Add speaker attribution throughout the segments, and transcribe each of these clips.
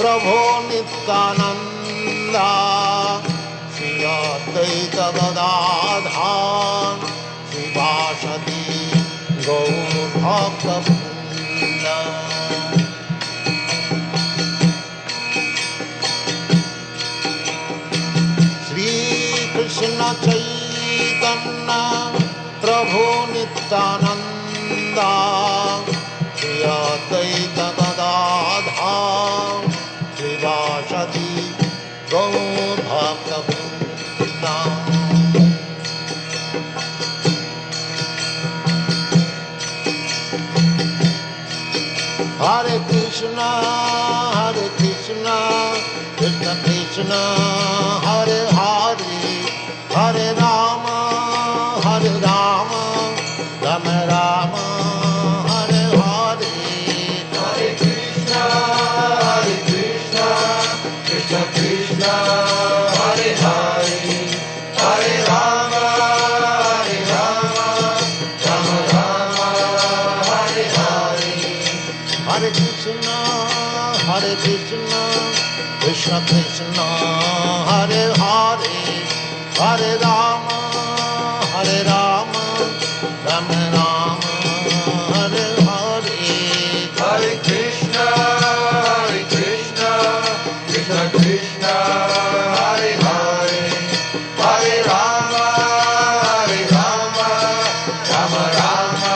Speaker 1: Prabhu Nityananda Shri Advaita Gadadhan Shivasati Gaur Bhakta Vrinda. Shri Krishna Chaitanya Prabhu Nityananda Shri Advaita Gadadhan Shivasati Gaur Bhakta Vrinda. Hare Krishna, Krishna Krishna, Hare Hare, Hare Rama, Rama Rama, Hare Hare. Hare Krishna, Krishna Krishna, Hare Hare, Hare Rama, Rama Rama, Hare Hare. Hare Krishna, Krishna Krishna, Hare Hare, Hare Rama, Rama Rama, Hare Hare. Hare Krishna, Krishna Krishna, Hare Hare, Hare Rama, Rama Rama,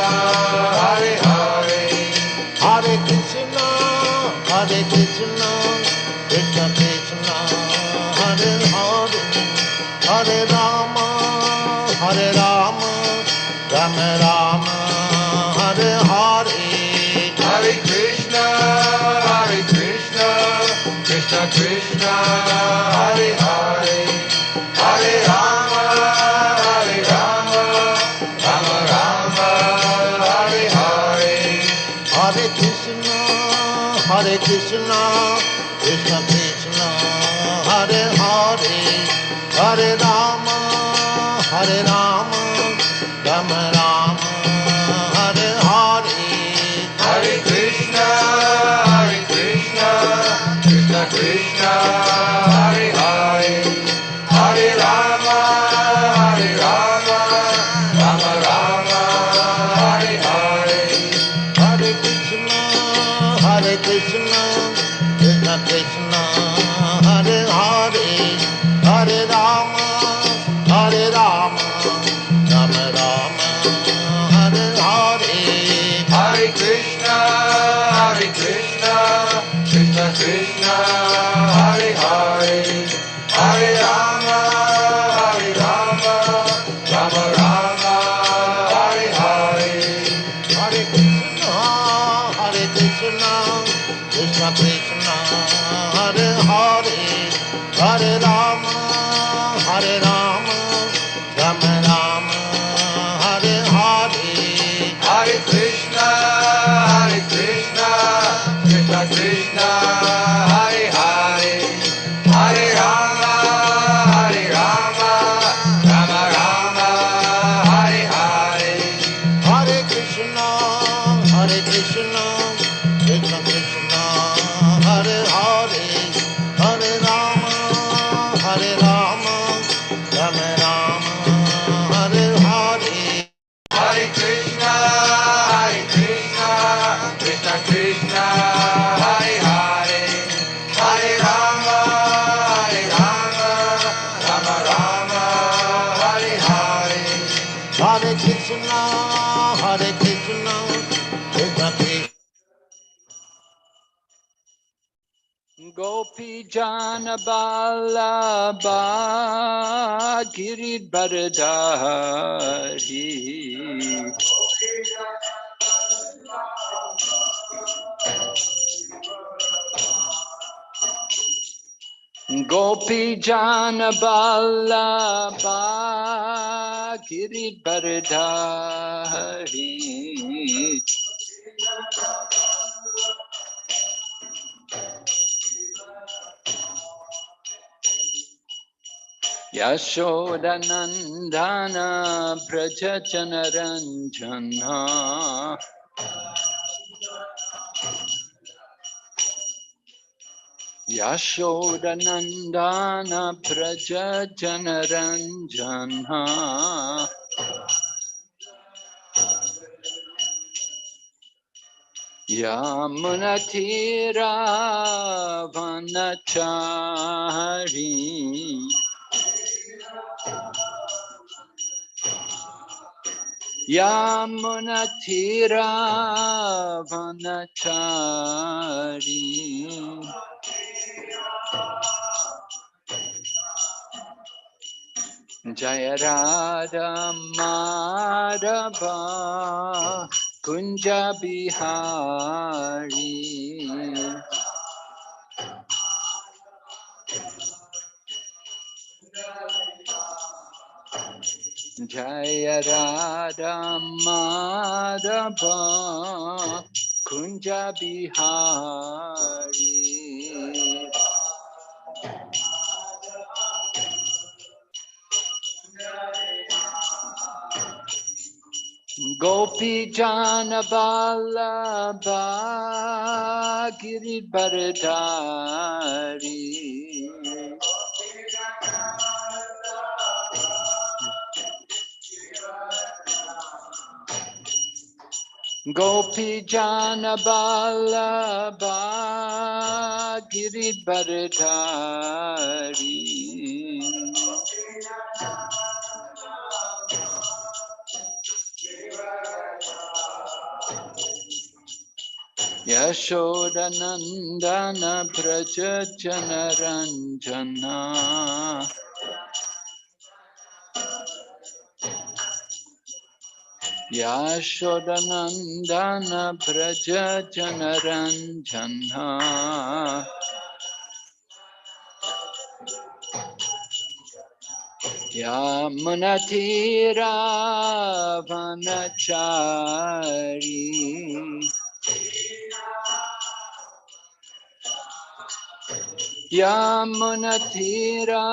Speaker 1: Hare Hare. Hare Krishna, Krishna Krishna, Hare Hare, Hare Rama, Rama Rama, Hare Hare. Hare Krishna, Krishna Krishna, Hare Hare, Hare Rama, Rama Rama, Hare Hare. Hare Krishna, Krishna Krishna, Hare Hare, Hare Rama, Rama Rama, Hare Hare. Hare Krishna, Krishna Krishna, Hare Hare, Hare Rama, Rama Rama, Hare Hare. Hare Krishna, Krishna Krishna, Hare Hare, Hare Rama, Rama Rama, Hare Hare. Hare Krishna, Krishna Krishna, Hare Hare, Hare Rama, Rama Rama, Hare Hare. Hare Krishna, Krishna Krishna, Hare Hare, Hare Rama, Rama Rama, Hare Hare. Hare Krishna, Krishna Krishna, Hare Hare, Hare Rama, Rama Rama, Hare Hare. Hare Krishna, Krishna Krishna, Hare Hare, Hare Rama, Rama Rama, Hare Hare. Hare Krishna, Krishna Krishna, Hare Hare, Hare Rama, Rama Rama, Hare Hare. Hare Krishna, Krishna Krishna.
Speaker 2: Gopi Jana Ballabha Giridharadhari Gopi Jana Ballabha Giridharadhari Yashodanandana Prajachanaranjana Yashodanandana Praja Janaranjana Yamunatira Vanachari Yamunatira Vanachari Jaya Radha Madhava Kunja Bihari Jaya Radha Madhava Kunja Bihari Gopi Jana Vallabha Giridharadhari Gopi Jana Vallabha Giridharadhari Yashodanandana Praja Janaranjana Yashodanandana Praja Janaranjana Yamunatira Vanachari Yamunatira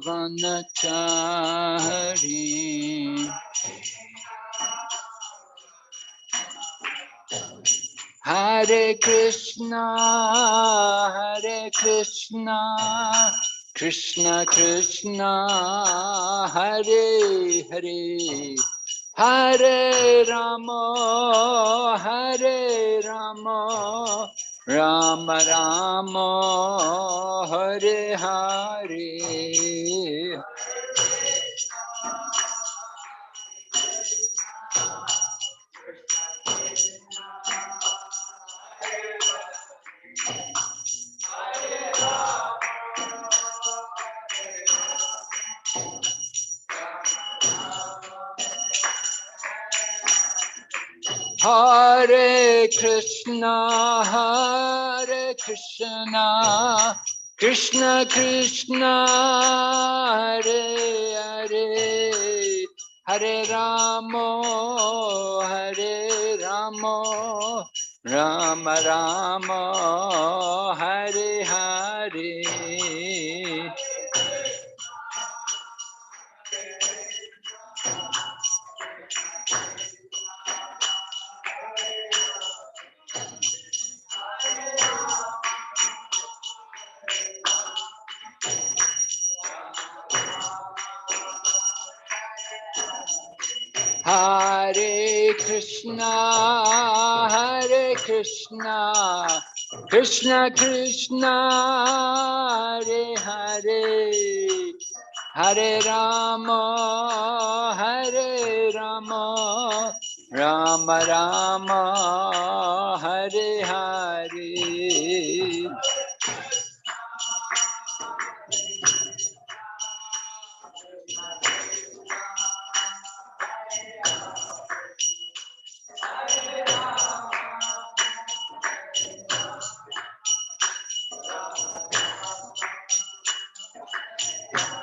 Speaker 2: Vanachari Hare Krishna Krishna Krishna Hare Hare Hare Rama Rama Rama Hare Hare Hare Krishna Krishna Krishna Hare Hare Hare Rama Rama Rama Hare Hare Hare Krishna Krishna Krishna Hare Hare Hare Rama Rama Rama Hare Hare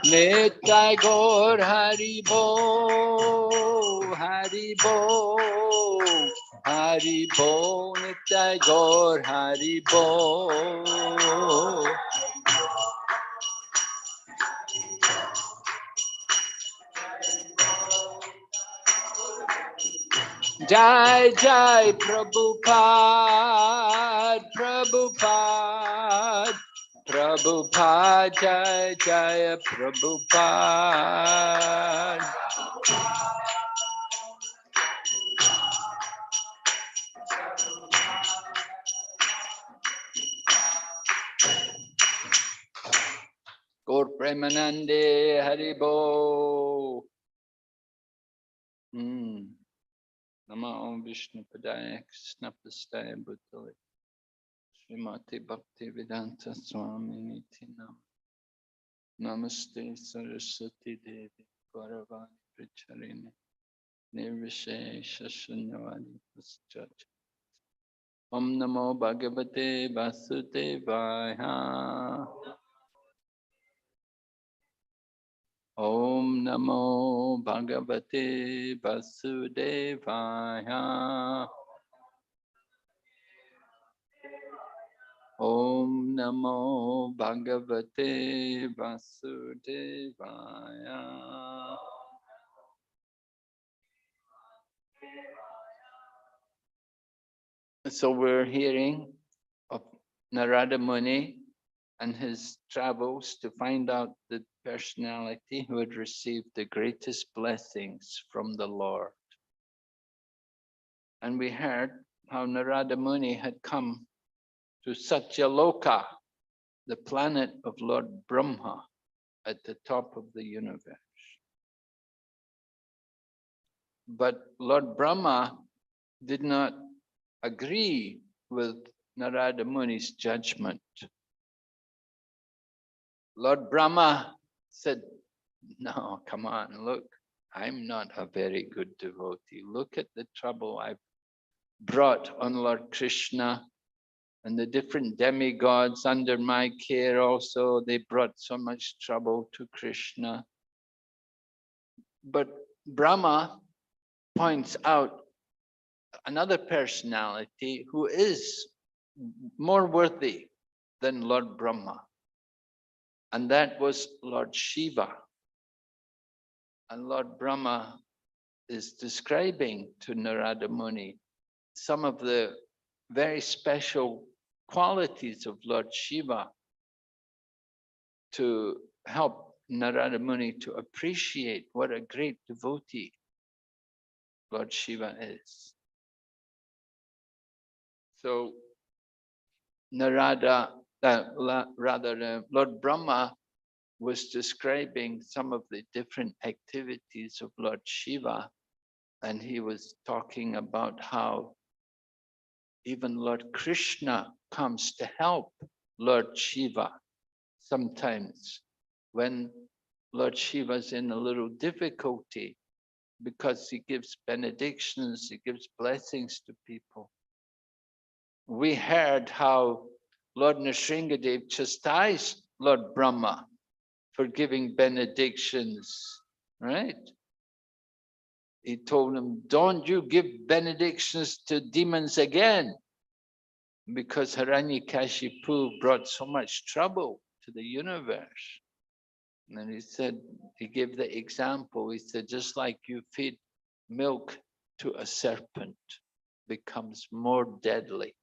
Speaker 2: Nitai Gaur Hari Bo, Nitai Gaur Hari Bo. Jai Jai Prabhupada, Prabhupada, Prabhupada, Jaya Jaya Prabhupada. Gaur Premanande Haribo. Nama Om Vishnu Padaya Krishna Prastaya Bhutale Srimati Bhakti Vedanta Swami Nityam. Namaste Saraswati Devi Gauravani Pracharini Nirvishesha Shunyavadi Paschat. Om Namo Bhagavate Vasudevaya. Om Namo Bhagavate Vasudevaya. Om Namo Bhagavate Vasudevaya. So we're hearing of Narada Muni and his travels to find out the personality who had received the greatest blessings from the Lord. And we heard how Narada Muni had come to Satyaloka, the planet of Lord Brahma at the top of the universe. But Lord Brahma did not agree with Narada Muni's judgment. Lord Brahma said, no, come on, look, I'm not a very good devotee. Look at the trouble I've brought on Lord Krishna and the different demigods under my care also. They brought so much trouble to Krishna. But Brahma points out another personality who is more worthy than Lord Brahma. And that was Lord Shiva. And Lord Brahma is describing to Narada Muni some of the very special qualities of Lord Shiva to help Narada Muni to appreciate what a great devotee Lord Shiva is. So Lord Brahma was describing some of the different activities of Lord Shiva, and he was talking about how even Lord Krishna comes to help Lord Shiva sometimes when Lord Shiva's in a little difficulty, because he gives benedictions, he gives blessings to people. We heard how Lord Nrsingadev chastised Lord Brahma for giving benedictions, right? He told him, don't you give benedictions to demons again, because Hiranyakashipu brought so much trouble to the universe. And he said, he gave the example, he said, just like you feed milk to a serpent, becomes more deadly.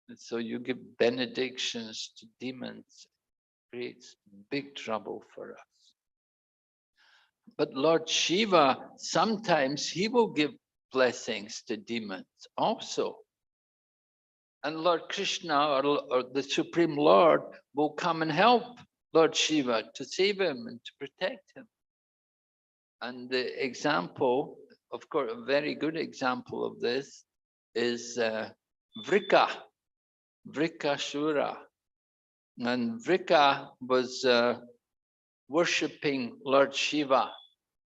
Speaker 2: And so you give benedictions to demons, creates big trouble for us. But Lord Shiva, sometimes he will give blessings to demons also. And Lord Krishna or the Supreme Lord will come and help Lord Shiva to save him and to protect him. And the example, of course, a very good example of this is Vrikashura. And Vrika was worshipping Lord Shiva,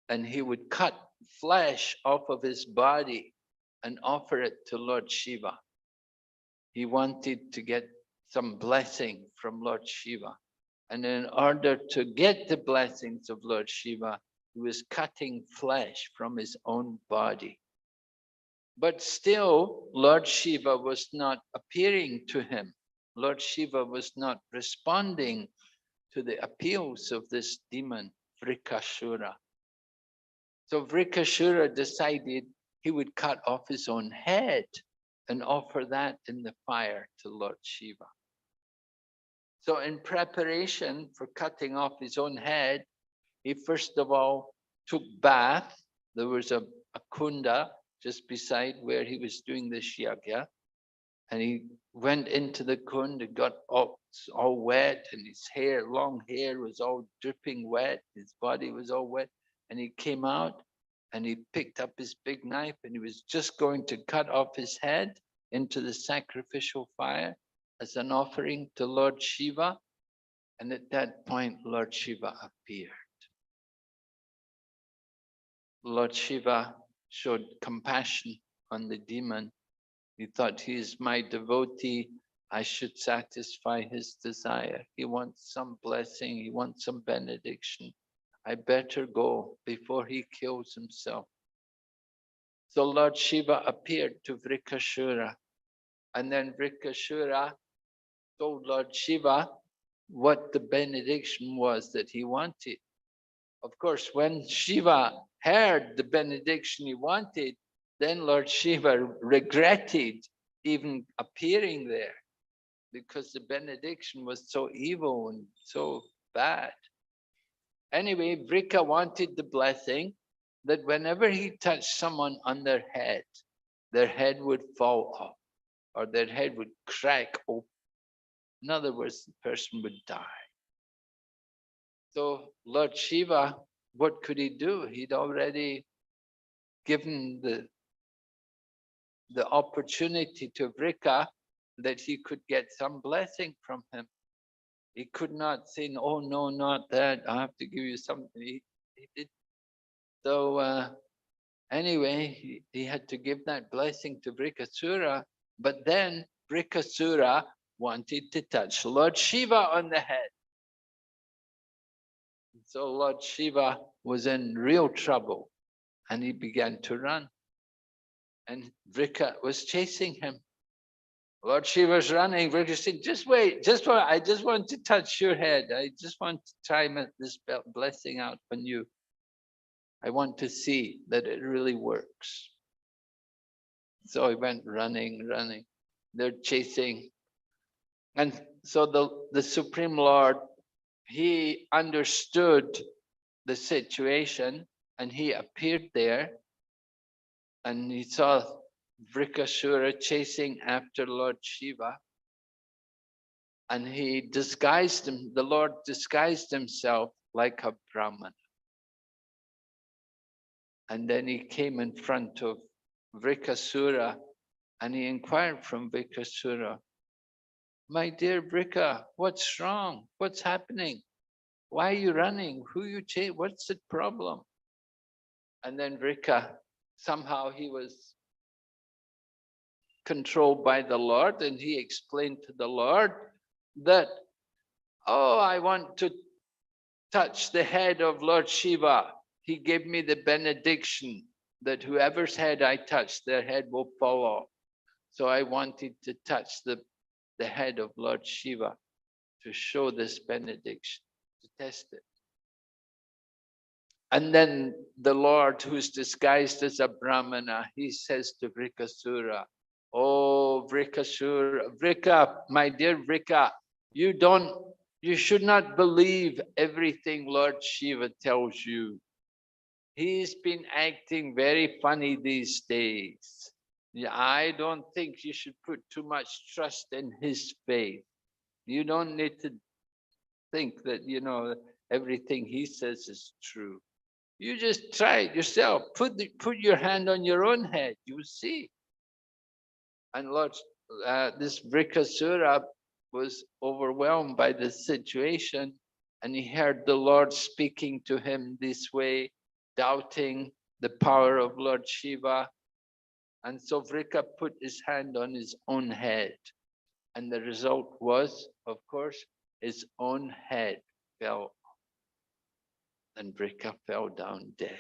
Speaker 2: and he would cut flesh off of his body and offer it to Lord Shiva. He wanted to get some blessing from Lord Shiva. And in order to get the blessings of Lord Shiva, he was cutting flesh from his own body. But still, Lord Shiva was not appearing to him. Lord Shiva was not responding to the appeals of this demon, Vrikashura. So Vrikashura decided he would cut off his own head and offer that in the fire to Lord Shiva. So in preparation for cutting off his own head, he first of all took bath. There was a kunda just beside where he was doing the yagya, and he went into the kund and got all wet, and his hair, long hair, was all dripping wet. His body was all wet, and he came out and he picked up his big knife and he was just going to cut off his head into the sacrificial fire as an offering to Lord Shiva. And at that point, Lord Shiva appeared. Lord Shiva showed compassion on the demon. He thought, he is my devotee. I should satisfy his desire. He wants some blessing. He wants some benediction. I better go before he kills himself. So Lord Shiva appeared to Vrikashura. And then Vrikashura told Lord Shiva what the benediction was that he wanted. Of course, when Shiva heard the benediction he wanted, then Lord Shiva regretted even appearing there because the benediction was so evil and so bad. Anyway, Vrika wanted the blessing that whenever he touched someone on their head would fall off or their head would crack open. In other words, the person would die. So Lord Shiva, what could he do? He'd already given the opportunity to Vrika that he could get some blessing from him. He could not say, oh no, not that, I have to give you something. He did. So anyway, he had to give that blessing to Vrikasura, but then Vrikasura wanted to touch Lord Shiva on the head. So Lord Shiva was in real trouble and he began to run. And Vrika was chasing him. Lord Shiva's running. Vrika said, just wait, I just want to touch your head. I just want to try this blessing out on you. I want to see that it really works. So he went running. They're chasing. And so the Supreme Lord, he understood the situation and he appeared there and he saw Vrikasura chasing after Lord Shiva. And he disguised him, the Lord disguised himself like a Brahmana. And then he came in front of Vrikasura and he inquired from Vrikasura, my dear Vrika, what's wrong? What's happening? Why are you running? Who you chasing? What's the problem? And then Vrika, somehow he was controlled by the Lord and he explained to the Lord that, oh, I want to touch the head of Lord Shiva. He gave me the benediction that whoever's head I touch, their head will fall off. So I wanted to touch the head of Lord Shiva to show this benediction, to test it. And then the Lord, who's disguised as a Brahmana, he says to Vrikasura, oh, Vrika, my dear Vrika, you should not believe everything Lord Shiva tells you. He's been acting very funny these days. I don't think you should put too much trust in his faith. You don't need to think that, everything he says is true. You just try it yourself. Put your hand on your own head. You'll see. And Lord, this Vrikasura was overwhelmed by the situation, and he heard the Lord speaking to him this way, doubting the power of Lord Shiva. And so Vrika put his hand on his own head. And the result was, of course, his own head fell. And Vrika fell down dead.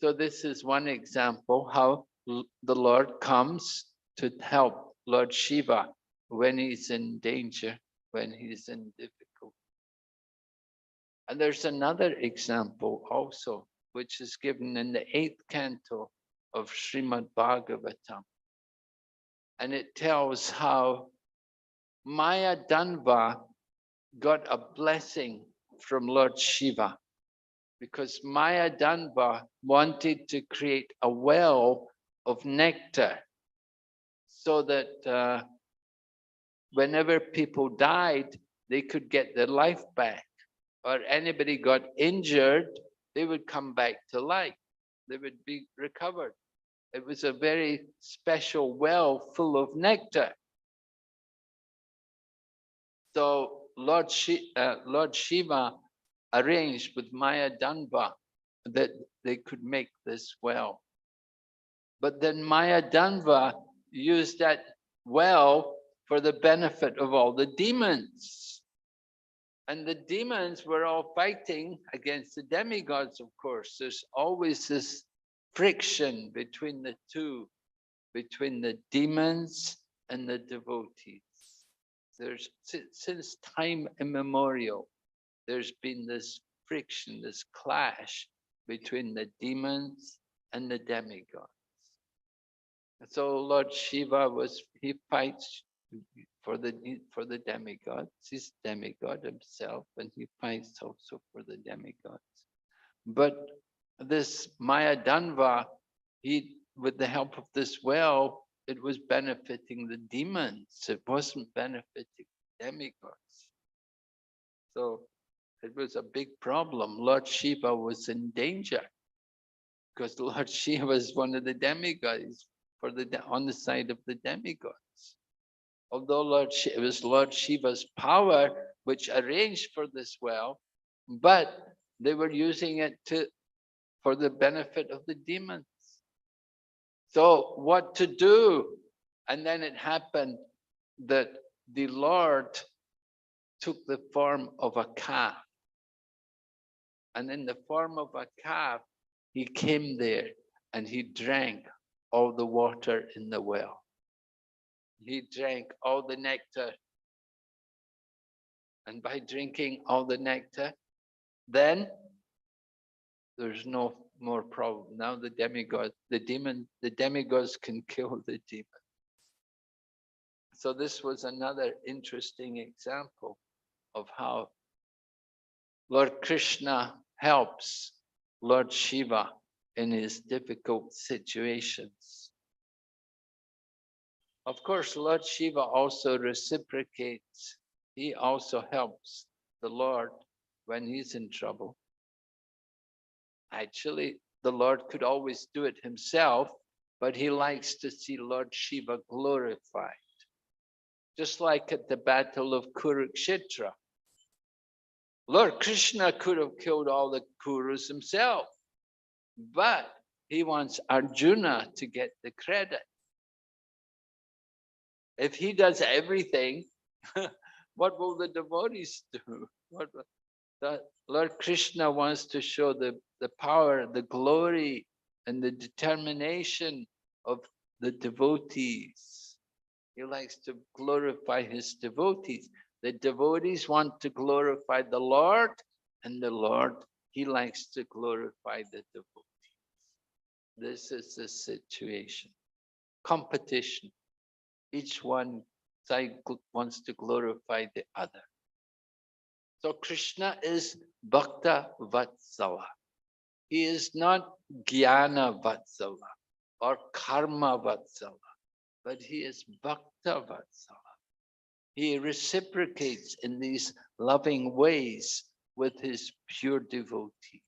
Speaker 2: So this is one example how the Lord comes to help Lord Shiva when he's in danger, when he's in difficulty. And there's another example also, which is given in the 8th canto of Srimad Bhagavatam. and it tells how Maya Danva got a blessing from Lord Shiva, because Maya Danva wanted to create a well of nectar so that whenever people died, they could get their life back, or anybody got injured, they would come back to life. They would be recovered. It was a very special well full of nectar. So Lord Shiva arranged with Maya Danva that they could make this well. But then Maya Danva used that well for the benefit of all the demons. And the demons were all fighting against the demigods, of course. There's always this friction between the two, between the demons and the devotees. There's, since time immemorial, there's been this friction, this clash between the demons and the demigods. So Lord Shiva he fights for the demigods. He's demigod himself, and he fights also for the demigods. But this Maya Danva, with the help of this well, it was benefiting the demons. It wasn't benefiting demigods. So it was a big problem. Lord Shiva was in danger because Lord Shiva is one of the demigods on the side of the demigods. Although it was Lord Shiva's power which arranged for this well, but they were using it for the benefit of the demons. So what to do? And then it happened that the Lord took the form of a calf. And in the form of a calf, he came there and he drank all the water in the well. He drank all the nectar. And by drinking all the nectar, then there's no more problem. Now the demigods can kill the demon. So this was another interesting example of how Lord Krishna helps Lord Shiva in his difficult situations. Of course, Lord Shiva also reciprocates. He also helps the Lord when he's in trouble. Actually, the Lord could always do it himself, but he likes to see Lord Shiva glorified. Just like at the Battle of Kurukshetra. Lord Krishna could have killed all the Kurus himself, but he wants Arjuna to get the credit. If he does everything, what will the devotees do? Lord Krishna wants to show the power, the glory, and the determination of the devotees. He likes to glorify his devotees. The devotees want to glorify the Lord, and the Lord, he likes to glorify the devotees. This is the situation. Competition. Each one side wants to glorify the other. So Krishna is Bhakta Vatsala. He is not Jnana Vatsala or Karma Vatsala, but he is Bhakta Vatsala. He reciprocates in these loving ways with his pure devotees.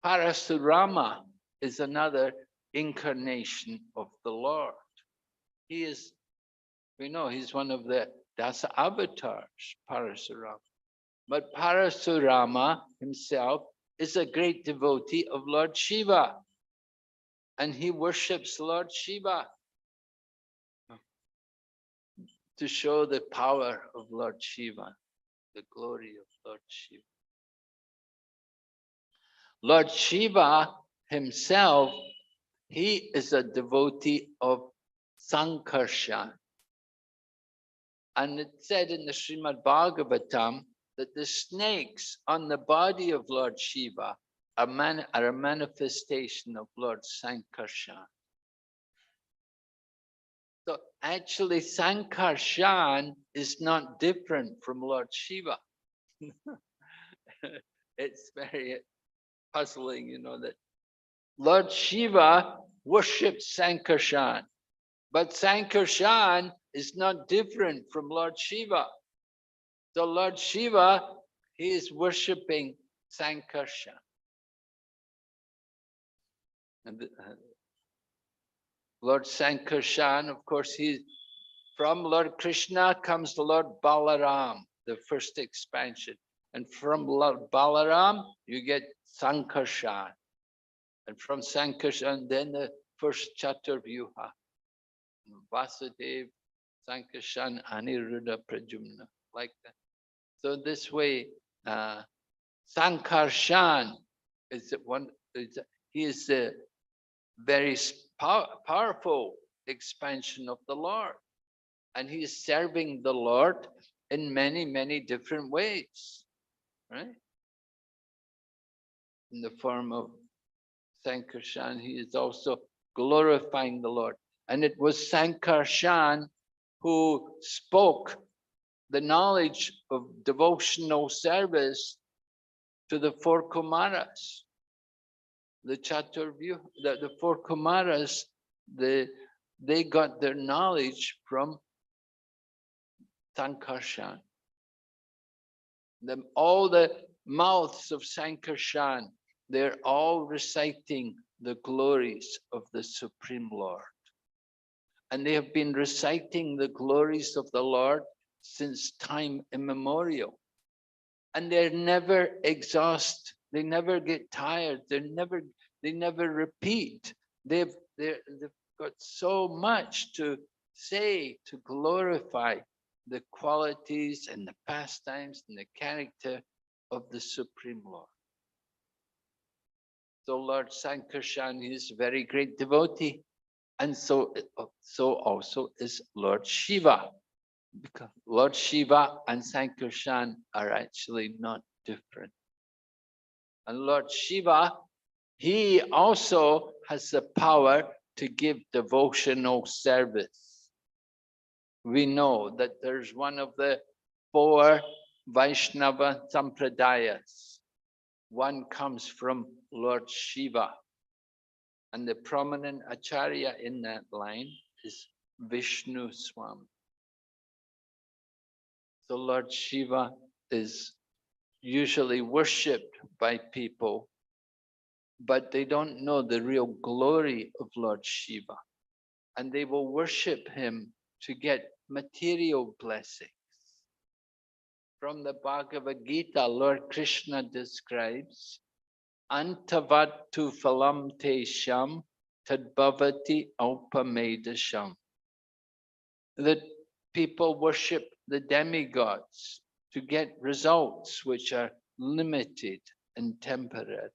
Speaker 2: Parasurama is another incarnation of the Lord. He is, we know he's one of the Dasa avatars, Parasurama. But Parasurama himself is a great devotee of Lord Shiva. And he worships Lord Shiva to show the power of Lord Shiva, the glory of Lord Shiva. Lord Shiva himself, he is a devotee of Sankarshan. And it said in the Srimad Bhagavatam that the snakes on the body of Lord Shiva are a manifestation of Lord Sankarshan. Actually, Sankarshan is not different from Lord Shiva. It's very puzzling, that Lord Shiva worships Sankarshan, but Sankarshan is not different from Lord Shiva. So Lord Shiva, he is worshipping Sankarshan. And Lord Sankarshan, of course, from Lord Krishna comes the Lord Balaram, the first expansion. And from Lord Balaram, you get Sankarshan. And from Sankarshan, then the first Chaturvyuha. Vasudev, Sankarshan, Aniruddha, Pradyumna, like that. So this way, Sankarshan he is a very powerful expansion of the Lord. And he is serving the Lord in many, many different ways, right? In the form of Sankarshan, he is also glorifying the Lord. And it was Sankarshan who spoke the knowledge of devotional service to the four Kumaras. The Chaturvyuha, the four Kumaras, they got their knowledge from Sankarshan. All the mouths of Sankarshan, they're all reciting the glories of the Supreme Lord. And they have been reciting the glories of the Lord since time immemorial. And they never exhaust, they never get tired, they never repeat. They've got so much to say, to glorify the qualities and the pastimes and the character of the Supreme Lord. So Lord Sankarshan is a very great devotee. And so also is Lord Shiva. Because Lord Shiva and Sankarshan are actually not different. And Lord Shiva, he also has the power to give devotional service. We know that there's one of the four Vaishnava Sampradayas. One comes from Lord Shiva. And the prominent acharya in that line is Vishnu Swami. So Lord Shiva is usually worshipped by people, but they don't know the real glory of Lord Shiva. And they will worship him to get material blessings. From the Bhagavad Gita, Lord Krishna describes, Antavattu phalam te sham tadbhavati aupamedasham. That people worship the demigods to get results which are limited and temporary.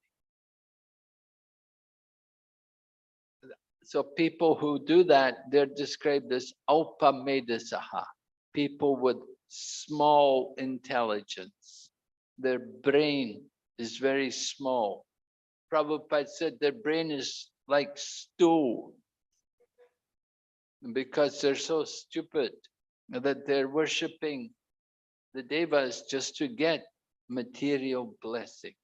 Speaker 2: So people who do that, they're described as aupamedasah, people with small intelligence. Their brain is very small. Prabhupada said their brain is like stool, because they're so stupid that they're worshipping the devas just to get material blessings.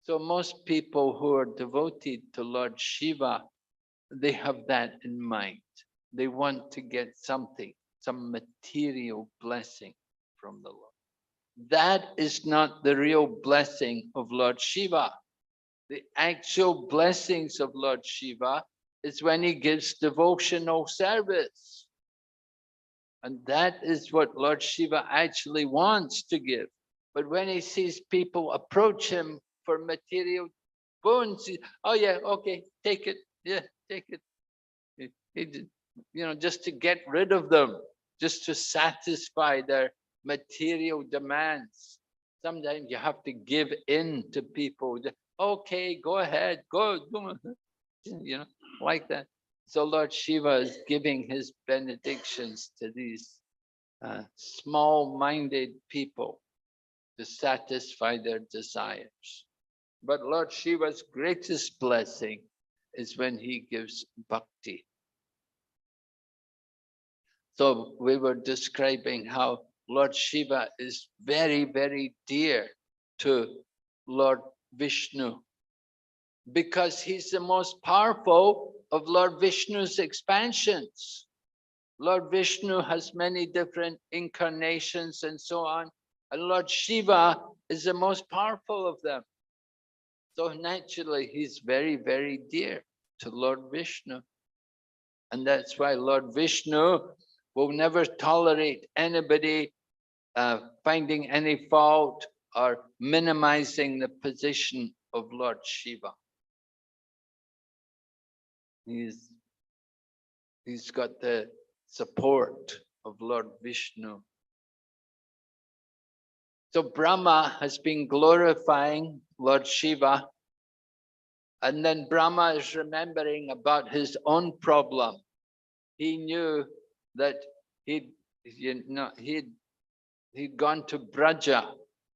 Speaker 2: So most people who are devoted to Lord Shiva, they have that in mind. They want to get something, some material blessing from the Lord. That is not the real blessing of Lord Shiva. The actual blessings of Lord Shiva is when he gives devotional service. And that is what Lord Shiva actually wants to give. But when he sees people approach him for material boons, oh yeah, okay, take it. Yeah, take it. Just to get rid of them, just to satisfy their material demands. Sometimes you have to give in to people. Okay, go ahead, go, like that. So Lord Shiva is giving his benedictions to these small-minded people to satisfy their desires. But Lord Shiva's greatest blessing is when he gives bhakti. So we were describing how Lord Shiva is very, very dear to Lord Vishnu, because he's the most powerful of Lord Vishnu's expansions. Lord Vishnu has many different incarnations and so on, and Lord Shiva is the most powerful of them. So naturally, he's very, very dear to Lord Vishnu. And that's why Lord Vishnu will never tolerate anybody finding any fault or minimizing the position of Lord Shiva. He's got the support of Lord Vishnu. So Brahma has been glorifying Lord Shiva, and then Brahma is remembering about his own problem. He knew that he'd gone to Braja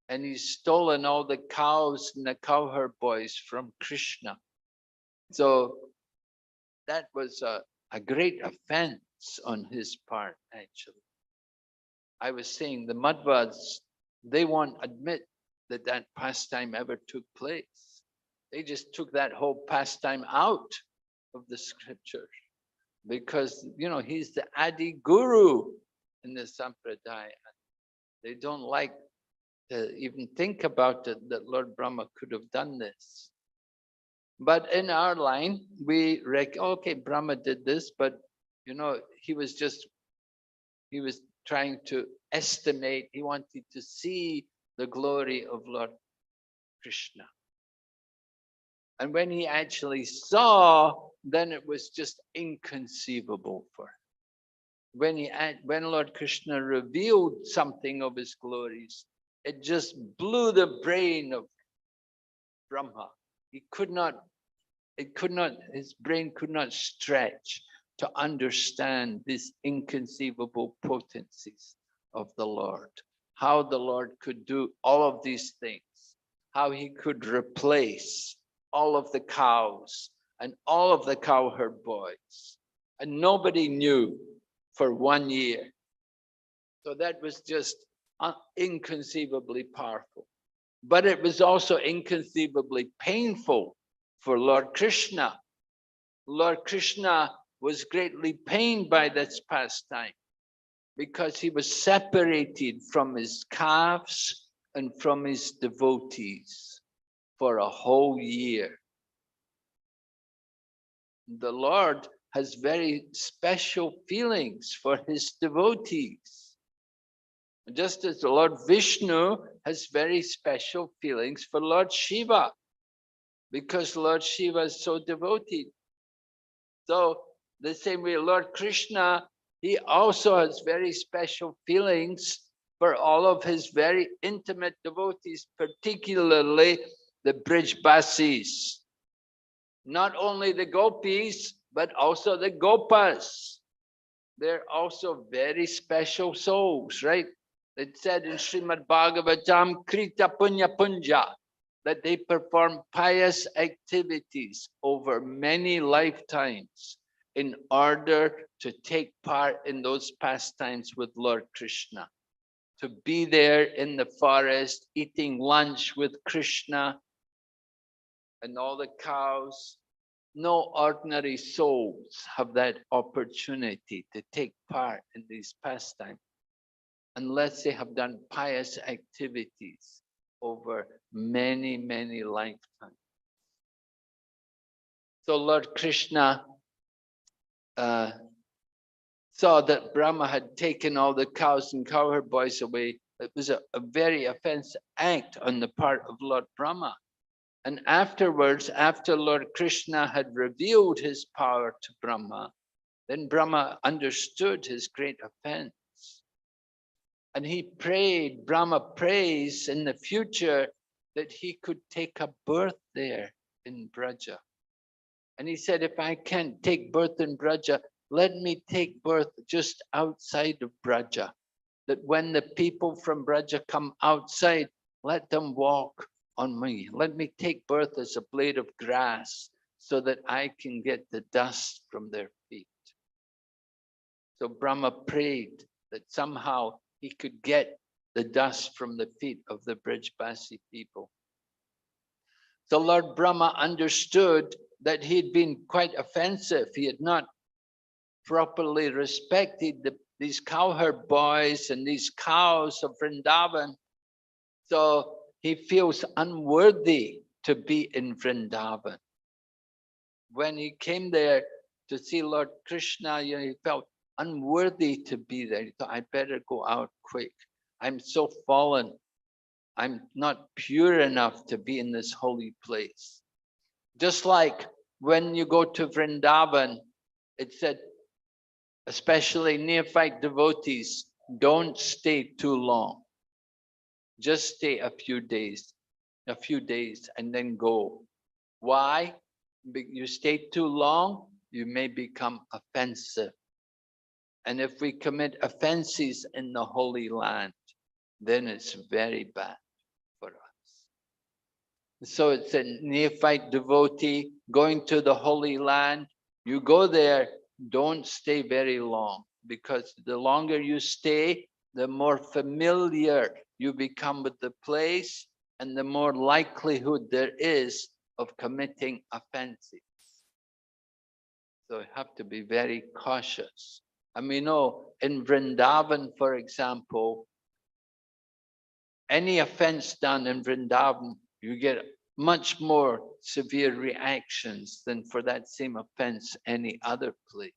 Speaker 2: and he'd stolen all the cows and the cowherd boys from Krishna. So that was a great offense on his part, actually. I was saying the Madhvas, they won't admit that that pastime ever took place. They just took that whole pastime out of the scripture because, you know, he's the Adi Guru in the Sampradaya. They don't like to even think about it that Lord Brahma could have done this. But in our line, we okay, Brahma did this, but you know, he was trying to estimate, he wanted to see the glory of Lord Krishna. And when he actually saw, then it was just inconceivable for him. When Lord Krishna revealed something of his glories, it just blew the brain of Brahma. His brain could not stretch to understand these inconceivable potencies of the Lord. How the Lord could do all of these things. How he could replace all of the cows and all of the cowherd boys. And nobody knew for 1 year. So that was just inconceivably powerful. But it was also inconceivably painful for Lord Krishna. Lord Krishna was greatly pained by this pastime because he was separated from his calves and from his devotees for a whole year. The Lord has very special feelings for his devotees. Just as the Lord Vishnu has very special feelings for Lord Shiva, because Lord Shiva is so devoted. So the same way Lord Krishna, he also has very special feelings for all of his very intimate devotees, particularly the Brijbasis. Not only the gopis, but also the gopas. They're also very special souls, right? It said in Srimad Bhagavatam, Krita Punya Punja, that they perform pious activities over many lifetimes in order to take part in those pastimes with Lord Krishna. To be there in the forest, eating lunch with Krishna and all the cows. No ordinary souls have that opportunity to take part in these pastimes unless they have done pious activities over many, many lifetimes. So Lord Krishna saw that Brahma had taken all the cows and cowherd boys away. It was a very offensive act on the part of Lord Brahma. And afterwards, after Lord Krishna had revealed his power to Brahma, then Brahma understood his great offense. And he prayed, Brahma prays in the future that he could take a birth there in Braja. And he said, if I can't take birth in Braja, let me take birth just outside of Braja. That when the people from Braja come outside, let them walk on me. Let me take birth as a blade of grass so that I can get the dust from their feet. So Brahma prayed that somehow he could get the dust from the feet of the Brijbasi people. So Lord Brahma understood that he'd been quite offensive. He had not properly respected these cowherd boys and these cows of Vrindavan. So he feels unworthy to be in Vrindavan. When he came there to see Lord Krishna, he felt unworthy to be there. He thought, I better go out quick. I'm so fallen. I'm not pure enough to be in this holy place. Just like when you go to Vrindavan, it said, especially neophyte devotees, don't stay too long. Just stay a few days, and then go. Why? You stay too long, you may become offensive. And if we commit offenses in the Holy Land, then it's very bad for us. So it's a neophyte devotee going to the Holy Land. You go there, don't stay very long, because the longer you stay, the more familiar you become with the place, and the more likelihood there is of committing offenses. So you have to be very cautious. And we know in Vrindavan, for example, any offense done in Vrindavan, you get much more severe reactions than for that same offense any other place.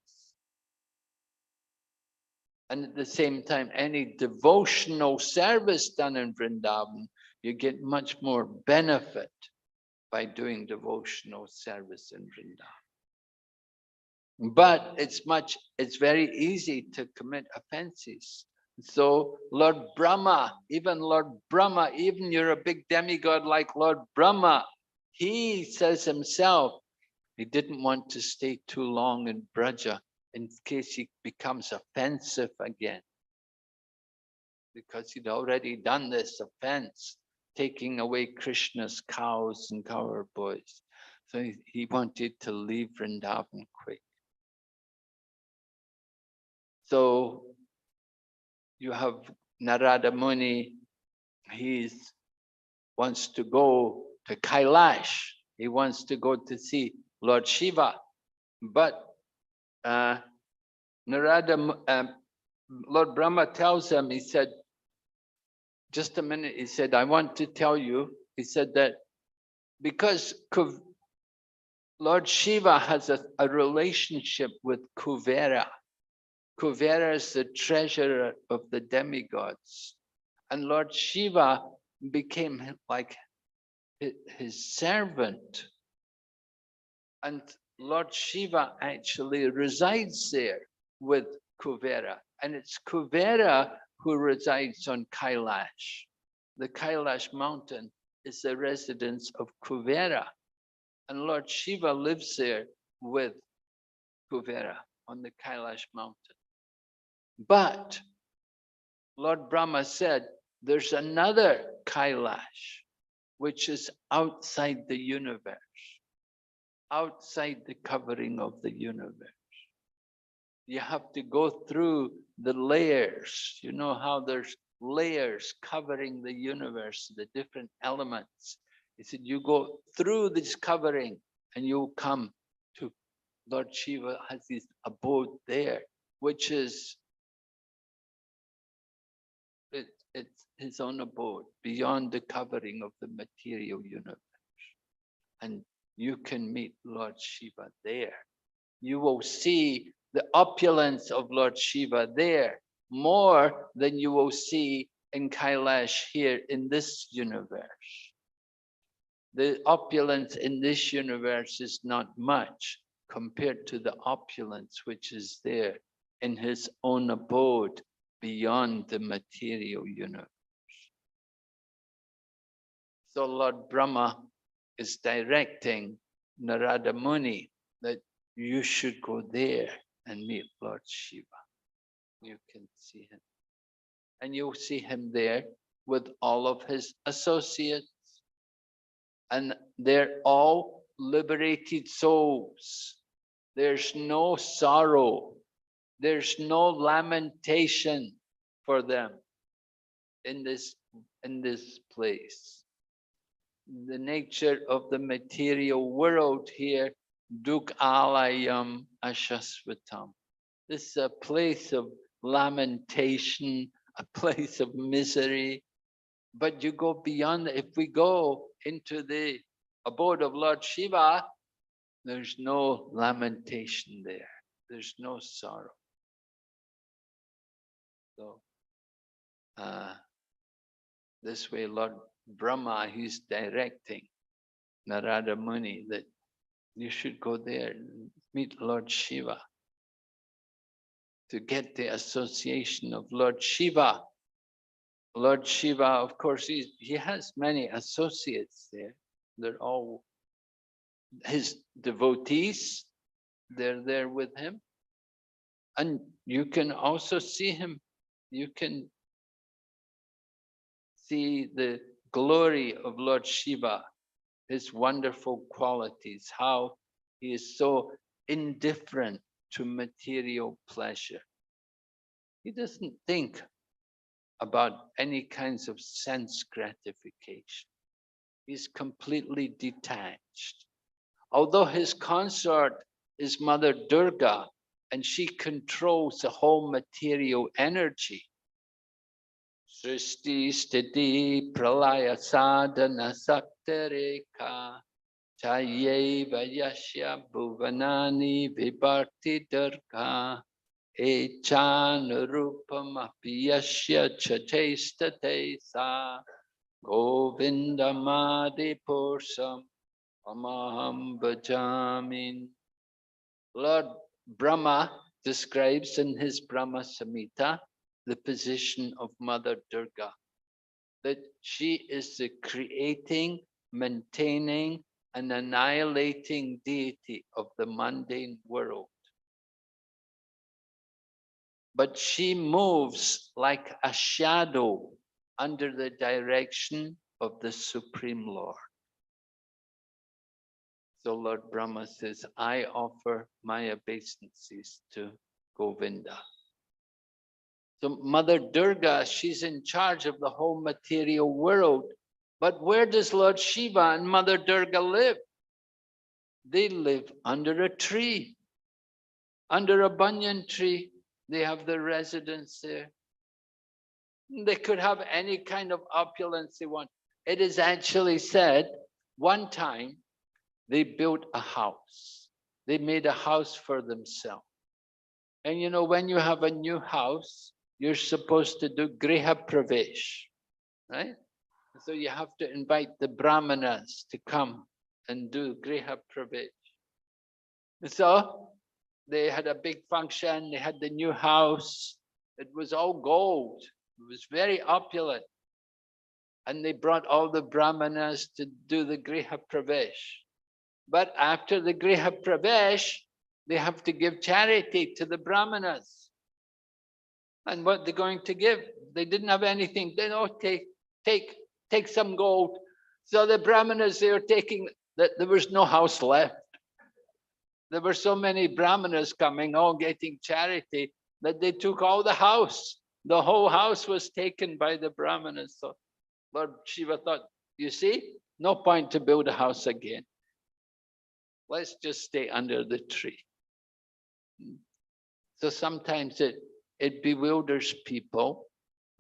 Speaker 2: And at the same time, any devotional service done in Vrindavan, you get much more benefit by doing devotional service in Vrindavan. But it's very easy to commit offenses. So Lord Brahma, even you're a big demigod like Lord Brahma, he says himself, he didn't want to stay too long in Braja in case he becomes offensive again. Because he'd already done this offense, taking away Krishna's cows and cowherd boys. So he wanted to leave Vrindavan quick. So you have Narada Muni, he wants to go to Kailash. He wants to go to see Lord Shiva. But Lord Brahma tells him, he said, just a minute, he said, I want to tell you, he said that because Lord Shiva has a relationship with Kuvera. Kuvera is the treasurer of the demigods. And Lord Shiva became like his servant. And Lord Shiva actually resides there with Kuvera. And it's Kuvera who resides on Kailash. The Kailash mountain is the residence of Kuvera. And Lord Shiva lives there with Kuvera on the Kailash mountain. But Lord Brahma said, there's another Kailash, which is outside the universe, outside the covering of the universe. You have to go through the layers. You know how there's layers covering the universe, the different elements. He said, you go through this covering and you come to Lord Shiva has his abode there, which is it's his own abode beyond the covering of the material universe. And you can meet Lord Shiva there. You will see the opulence of Lord Shiva there more than you will see in Kailash here in this universe. The opulence in this universe is not much compared to the opulence which is there in his own abode beyond the material universe. So Lord Brahma is directing Narada Muni that you should go there and meet Lord Shiva. You can see him. And you'll see him there with all of his associates. And they're all liberated souls. There's no sorrow. There's no lamentation for them in this place. The nature of the material world here, duk alayam ashasvatam. This is a place of lamentation, a place of misery. But you go beyond, if we go into the abode of Lord Shiva, there's no lamentation there. There's no sorrow. So, this way Lord Brahma, he's directing Narada Muni that you should go there and meet Lord Shiva to get the association of Lord Shiva. Lord Shiva, of course, he has many associates there. They're all his devotees. They're there with him. And you can also see him. You can see the glory of Lord Shiva, his wonderful qualities, how he is so indifferent to material pleasure. He doesn't think about any kinds of sense gratification. He's completely detached. Although his consort is Mother Durga, and she controls the whole material energy. Srishti sthiti pralaya sadhana saktareka chayeva yasya bhuvanani vibharti durga echanurupamapi yasya chachestate sa govindamadi pursam amaham bhajamin. Lord Brahma describes in his Brahma Samhita the position of Mother Durga, that she is the creating, maintaining, and annihilating deity of the mundane world. But she moves like a shadow under the direction of the Supreme Lord. So Lord Brahma says, I offer my obeisances to Govinda. So Mother Durga, she's in charge of the whole material world. But where does Lord Shiva and Mother Durga live? They live under a tree, under a banyan tree. They have their residence there. They could have any kind of opulence they want. It is actually said, one time, they built a house. They made a house for themselves. And you know, when you have a new house, you're supposed to do griha pravesh, right? So you have to invite the brahmanas to come and do griha pravesh. So they had a big function. They had the new house. It was all gold. It was very opulent. And they brought all the brahmanas to do the griha pravesh. But after the griha pravesh, they have to give charity to the brahmanas. And what they're going to give? They didn't have anything. They don't take some gold. So the brahmanas, they were taking, that there was no house left. There were so many brahmanas coming, all getting charity, that they took all the house. The whole house was taken by the brahmanas. So Lord Shiva thought, you see, no point to build a house again. Let's just stay under the tree. So sometimes it bewilders people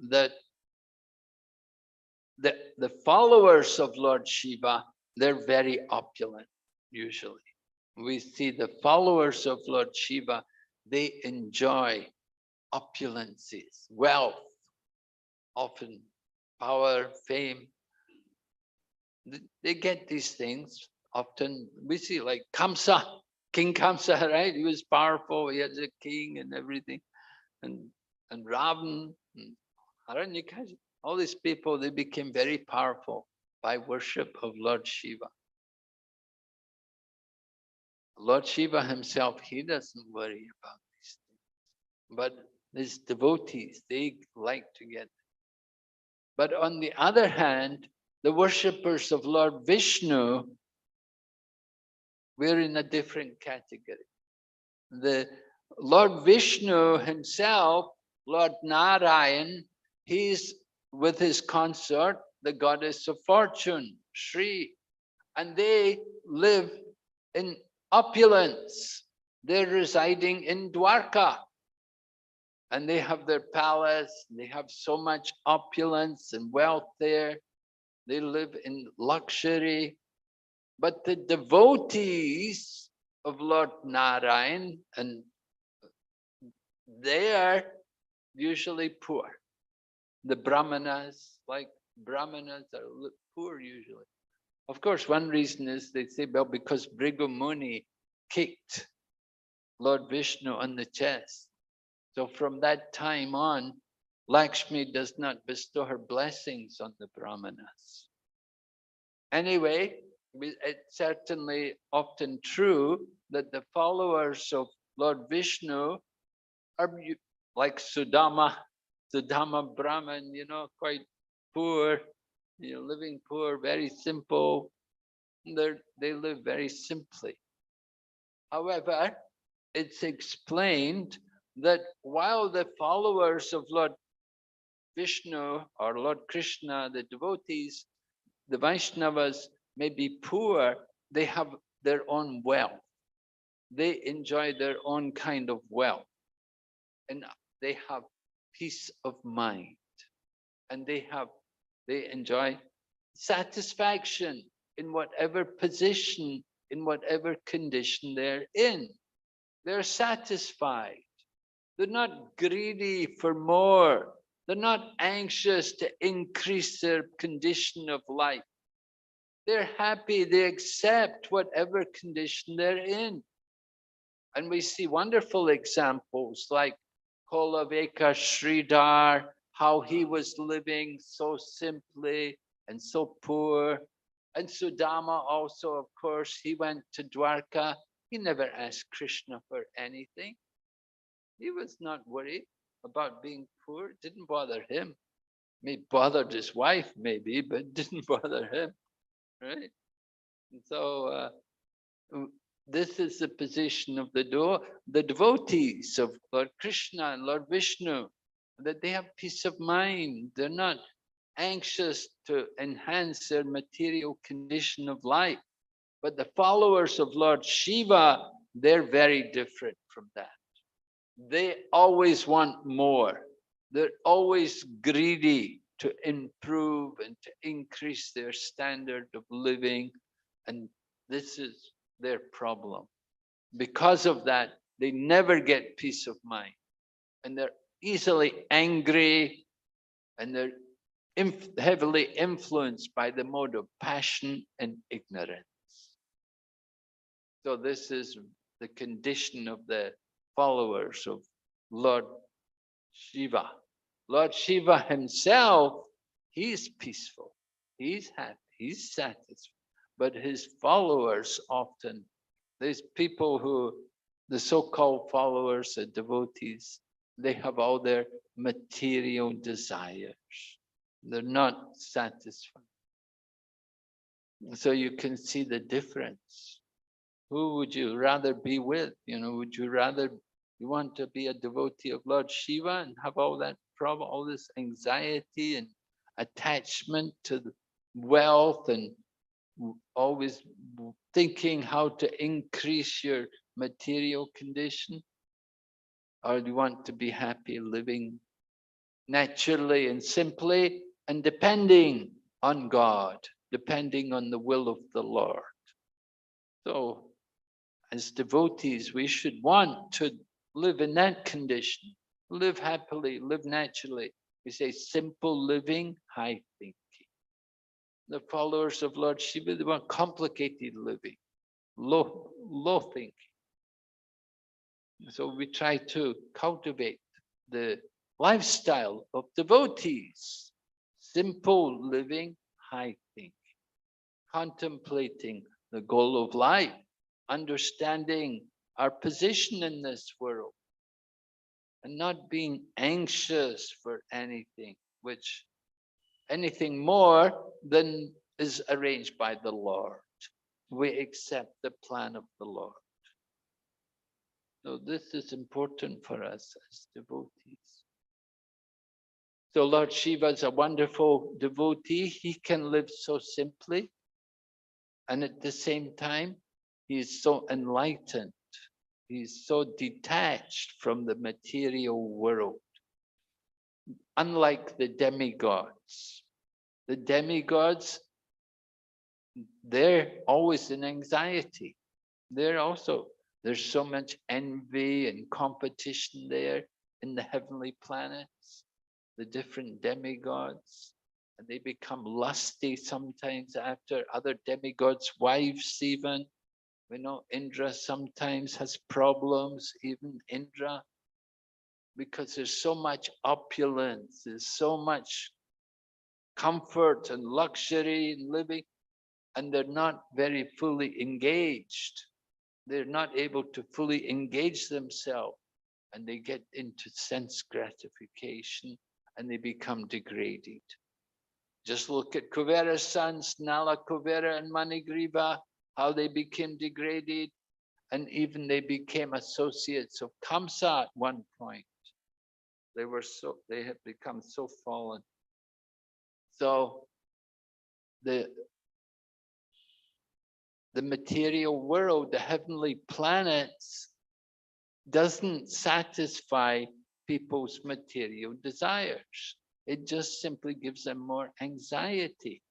Speaker 2: that the followers of Lord Shiva, they're very opulent, usually. We see the followers of Lord Shiva, they enjoy opulences, wealth, often power, fame. They get these things. Often we see like Kamsa, King Kamsa, right? He was powerful. He had a king and everything. And Ravan, and Haranyakashi, all these people, they became very powerful by worship of Lord Shiva. Lord Shiva himself, he doesn't worry about these things. But his devotees, they like to get it. But on the other hand, the worshippers of Lord Vishnu, we're in a different category. The Lord Vishnu himself, Lord Narayan, he's with his consort, the goddess of fortune, Shri, and they live in opulence. They're residing in Dwarka, and they have their palace. They have so much opulence and wealth there. They live in luxury. But the devotees of Lord Narayan, and they are usually poor. The brahmanas, like brahmanas, are poor usually. Of course, one reason is they say, well, because Bhrigu Muni kicked Lord Vishnu on the chest. So from that time on, Lakshmi does not bestow her blessings on the brahmanas. Anyway, it's certainly often true that the followers of Lord Vishnu are like Sudama Brahman, quite poor, living poor, very simple. They live very simply. However, it's explained that while the followers of Lord Vishnu or Lord Krishna, the devotees, the Vaishnavas may be poor, they have their own wealth. They enjoy their own kind of wealth. And they have peace of mind. And they enjoy satisfaction in whatever position, in whatever condition they're in. They're satisfied. They're not greedy for more. They're not anxious to increase their condition of life. They're happy. They accept whatever condition they're in. And we see wonderful examples like Kolaveka Sridhar, how he was living so simply and so poor. And Sudama also, of course, he went to Dwarka. He never asked Krishna for anything. He was not worried about being poor. It didn't bother him. It bothered his wife maybe, but it didn't bother him, right? And so this is the position of the devotees of Lord Krishna and Lord Vishnu, that they have peace of mind. They're not anxious to enhance their material condition of life. But the followers of Lord Shiva, they're very different from that. They always want more. They're always greedy to improve and to increase their standard of living. And this is their problem. Because of that, they never get peace of mind. And they're easily angry, and they're heavily influenced by the mode of passion and ignorance. So this is the condition of the followers of Lord Shiva. Lord Shiva himself, he's peaceful, he's happy, he's satisfied. But his followers often, these people who, the so-called followers, the devotees, they have all their material desires. They're not satisfied. So you can see the difference. Who would you rather be with? Would you rather, you want to be a devotee of Lord Shiva and have all that problem, all this anxiety and attachment to the wealth and always thinking how to increase your material condition? Or do you want to be happy living naturally and simply and depending on God, depending on the will of the Lord? So, as devotees, we should want to live in that condition, live happily, live naturally. We say simple living, high thinking. The followers of Lord Shiva, they want complicated living, low thinking. So we try to cultivate the lifestyle of devotees, simple living, high thinking, contemplating the goal of life, understanding our position in this world, and not being anxious for anything more than is arranged by the Lord. We accept the plan of the Lord. So this is important for us as devotees. So Lord Shiva is a wonderful devotee. He can live so simply, and at the same time, he is so enlightened. He's so detached from the material world. Unlike the demigods. The demigods, they're always in anxiety. There's so much envy and competition there in the heavenly planets, the different demigods, and they become lusty sometimes after other demigods' wives even. We know Indra sometimes has problems, even Indra, because there's so much opulence, there's so much comfort and luxury in living, and they're not very fully engaged. They're not able to fully engage themselves, and they get into sense gratification and they become degraded. Just look at Kuvera's sons, Nala, Kuvera, and Manigriva, how they became degraded, and even they became associates of Kamsa at one point. They have become so fallen. So the material world, the heavenly planets, doesn't satisfy people's material desires. It just simply gives them more anxiety.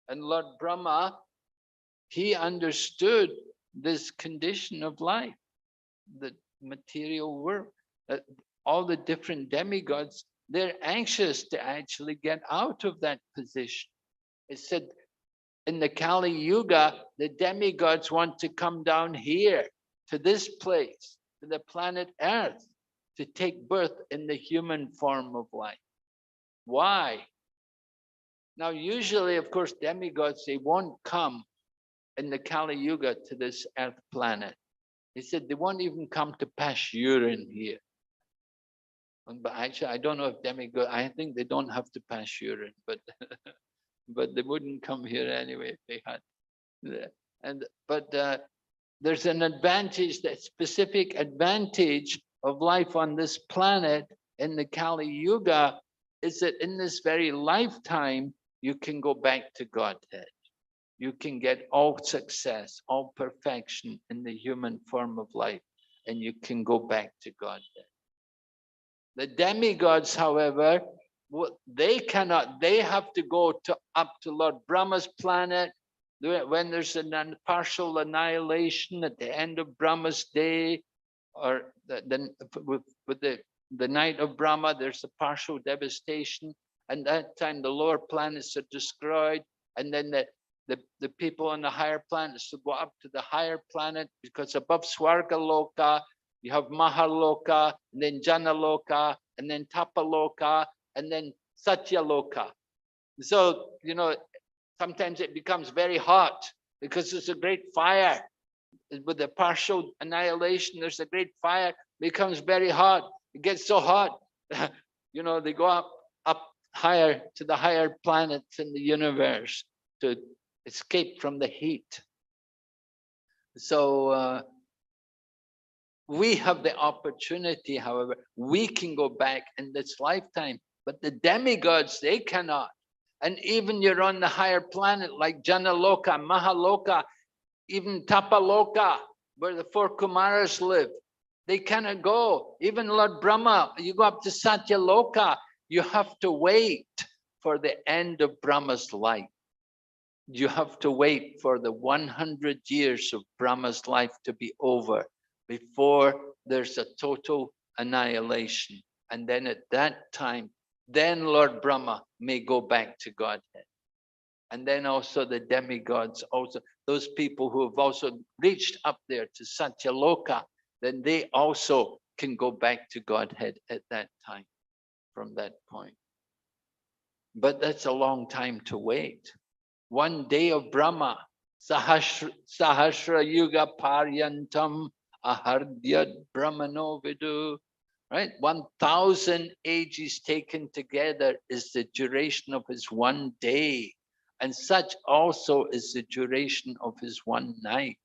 Speaker 2: And Lord Brahma, he understood this condition of life, the material world. All the different demigods, they're anxious to actually get out of that position. It said in the Kali Yuga, the demigods want to come down here to this place, to the planet Earth, to take birth in the human form of life. Why? Now, usually, of course, demigods, they won't come in the Kali Yuga to this Earth planet. He said they won't even come to pass urine here. But actually, I don't know if demigods, I think they don't have to pass urine, but but they wouldn't come here anyway if they had. But there's an advantage, that specific advantage of life on this planet in the Kali Yuga is that in this very lifetime, you can go back to Godhead. You can get all success, all perfection in the human form of life, and you can go back to Godhead. The demigods, however, they cannot. They have to go up to Lord Brahma's planet when there's a partial annihilation at the end of Brahma's day, or with the night of Brahma, there's a partial devastation, and that time the lower planets are destroyed, and then the people on the higher planets will go up to the higher planet, because above Swarga Loka, you have Mahaloka, and then Janaloka, and then Tapaloka, and then Satyaloka. So, sometimes it becomes very hot because there's a great fire. With the partial annihilation, there's a great fire, it becomes very hot. It gets so hot, they go up higher to the higher planets in the universe to escape from the heat. So we have the opportunity, however, we can go back in this lifetime, but the demigods, they cannot. And even you're on the higher planet like Janaloka, Mahaloka, even Tapaloka, where the 4 Kumaras live, they cannot go. Even Lord Brahma, you go up to Satyaloka, you have to wait for the end of Brahma's life. You have to wait for the 100 years of Brahma's life to be over before there's a total annihilation. And then at that time, then Lord Brahma may go back to Godhead. And then also the demigods, also those people who have also reached up there to Satyaloka, then they also can go back to Godhead at that time, from that point. But that's a long time to wait. One day of Brahma, Sahasra Yuga Paryantam Ahardyad Brahmano Vidu. Right? 1,000 ages taken together is the duration of his one day. And such also is the duration of his one night.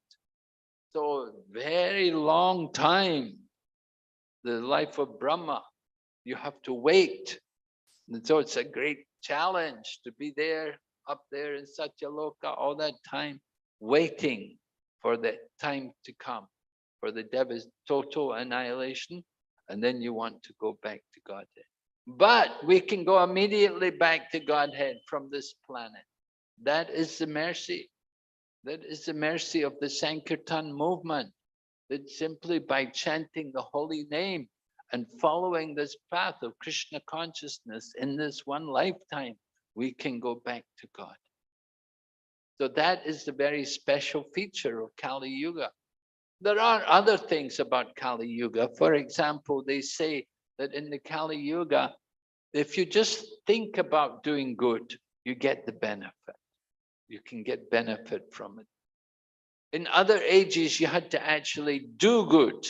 Speaker 2: So very long time, the life of Brahma, you have to wait. And so it's a great challenge to be there, up there in Satyaloka, all that time, waiting for the time to come, for the Deva's total annihilation, and then you want to go back to Godhead. But we can go immediately back to Godhead from this planet. That is the mercy. That is the mercy of the Sankirtan movement. That simply by chanting the holy name and following this path of Krishna consciousness in this one lifetime, we can go back to God. So that is the very special feature of Kali Yuga. There are other things about Kali Yuga. For example, they say that in the Kali Yuga, if you just think about doing good, you get the benefit. You can get benefit from it. In other ages, you had to actually do good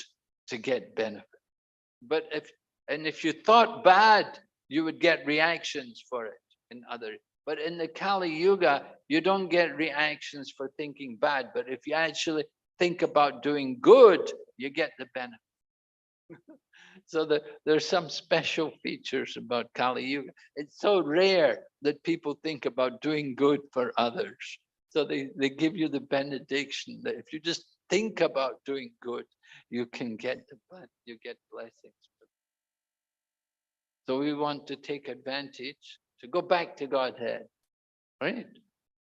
Speaker 2: to get benefit. But if you thought bad, you would get reactions for it in other. But in the Kali Yuga, you don't get reactions for thinking bad. But if you actually think about doing good, you get the benefit. So there's some special features about Kali Yuga. It's so rare that people think about doing good for others. So they give you the benediction that if you just think about doing good, you can get you get blessings. So we want to take advantage to go back to Godhead, right?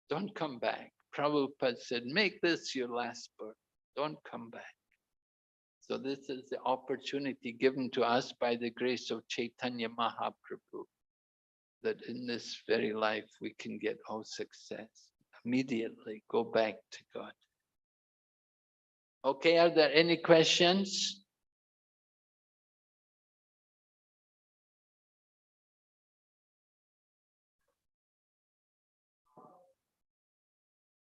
Speaker 2: Don't come back. Prabhupada said, make this your last birth. Don't come back. So this is the opportunity given to us by the grace of Chaitanya Mahaprabhu, that in this very life we can get all success. Immediately go back to God. Okay, are there any questions?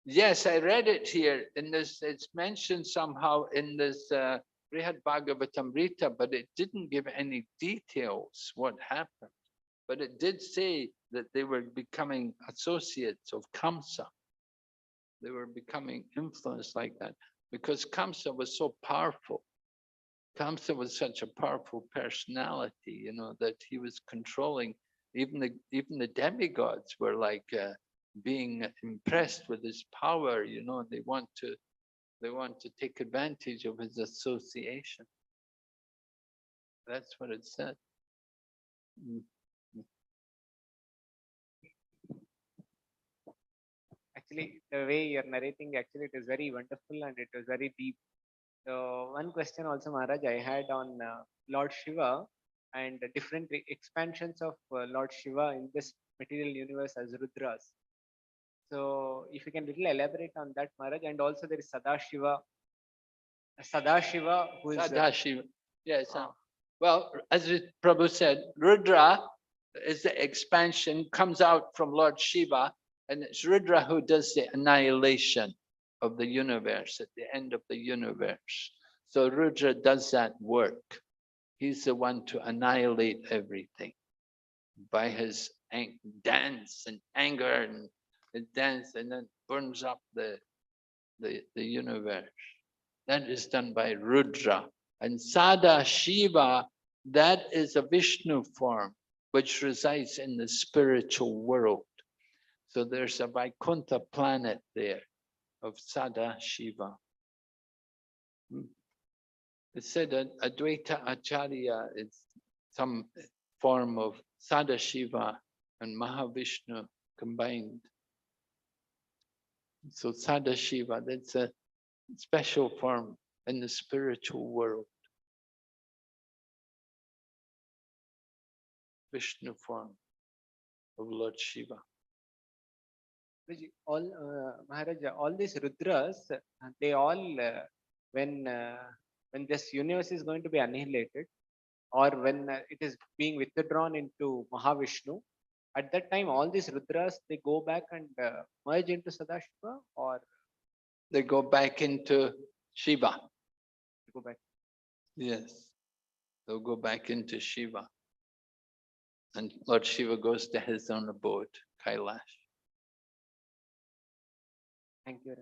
Speaker 2: Yes, I read it here in this. It's mentioned somehow in this Brihad Bhagavatamrita, but it didn't give any details what happened. But it did say that they were becoming associates of Kamsa. They were becoming influenced like that because Kamsa was so powerful. Kamsa was such a powerful personality, you know, that he was controlling. Even the demigods were like being impressed with his power. You know, they want to take advantage of his association. That's what it said. Mm.
Speaker 3: Actually, the way you're narrating, actually, it is very wonderful and it is very deep. So one question also, Maharaj, I had on Lord Shiva and the different expansions of Lord Shiva in this material universe as Rudras. So if you can little elaborate on that, Maharaj, and also there is Sadashiva, who is
Speaker 2: Sadashiva. Yes. Well, as Prabhu said, Rudra is the expansion, comes out from Lord Shiva, and it's Rudra who does the annihilation of the universe at the end of the universe. So Rudra does that work. He's the one to annihilate everything by his dance and anger and dance, and then burns up the universe. That is done by Rudra. And Sada Shiva, that is a Vishnu form which resides in the spiritual world. So there's a Vaikuntha planet there of Sada Shiva. It said that Advaita Acharya is some form of Sada Shiva and Mahavishnu combined. So Sada Shiva, that's a special form in the spiritual world. Vishnu form of Lord Shiva.
Speaker 3: all Maharaj, all these Rudras, they all when this universe is going to be annihilated, or when it is being withdrawn into Mahavishnu, at that time all these Rudras, they go back and merge into Sadashiva, or
Speaker 2: they go back into Shiva.
Speaker 3: they go back.
Speaker 2: Yes, they'll go back into Shiva. And Lord Shiva goes to his own abode, Kailash.
Speaker 3: Thank you.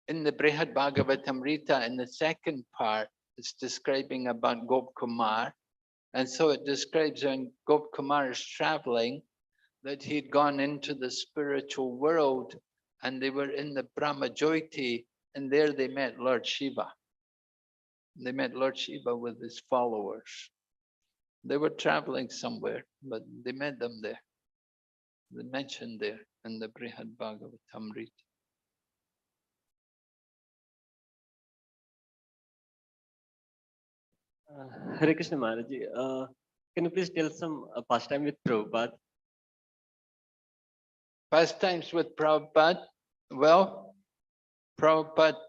Speaker 2: in the Brihad Bhagavatamrita, in the second part, it's describing about Gopkumar. And so it describes when Gopkumar is traveling, that he'd gone into the spiritual world and they were in the Brahmajyoti, and there they met Lord Shiva. They met Lord Shiva with his followers. They were traveling somewhere, but they met them there. They mentioned there in the Brihad Bhagavatamrita.
Speaker 4: Hare Krishna Maharaj, can you please tell some pastime with Prabhupada?
Speaker 2: Pastimes with Prabhupada. Well, Prabhupada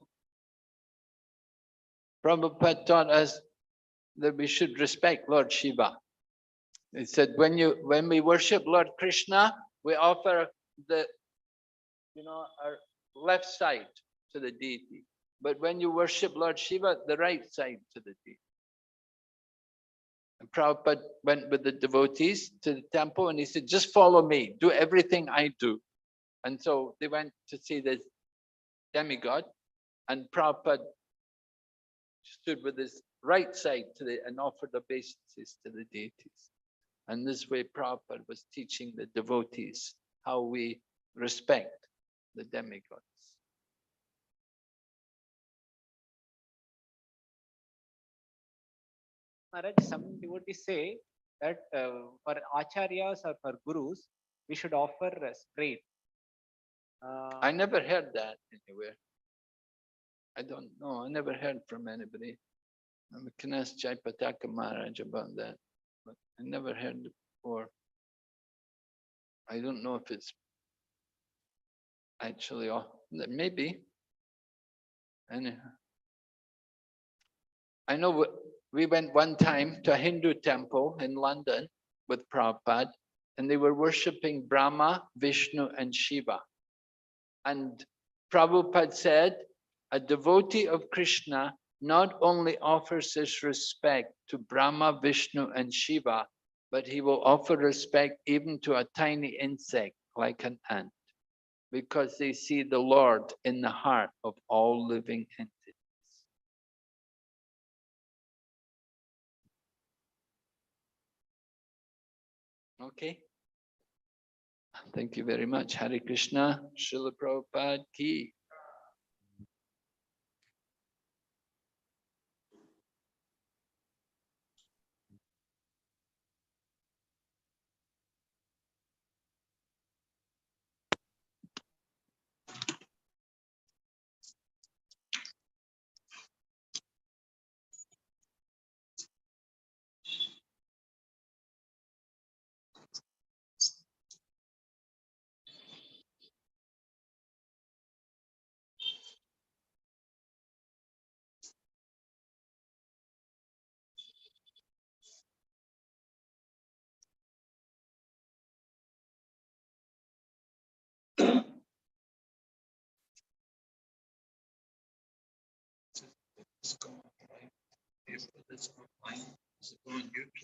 Speaker 2: taught us that we should respect Lord Shiva. He said, when we worship Lord Krishna, we offer our left side to the deity. But when you worship Lord Shiva, the right side to the deity. And Prabhupada went with the devotees to the temple and he said, just follow me, do everything I do. And so they went to see the demigod, and Prabhupada stood with his right side and offered obeisances to the deities. And this way Prabhupada was teaching the devotees how we respect the demigods.
Speaker 3: Maharaj, some devotees say that for acharyas or for gurus, we should offer straight.
Speaker 2: I never heard that anywhere. I don't know. I never heard from anybody. I can ask Jaipataka Maharaj about that, but I never heard it before. I don't know if it's actually maybe. Anyhow, I know we went one time to a Hindu temple in London with Prabhupada, and they were worshipping Brahma, Vishnu, and Shiva. And Prabhupada said, a devotee of Krishna not only offers his respect to Brahma, Vishnu, and Shiva, but he will offer respect even to a tiny insect like an ant, because they see the Lord in the heart of all living entities. Okay. Thank you very much. Hare Krishna, Srila Prabhupada ki. Let's go, right? If this online, is it on YouTube?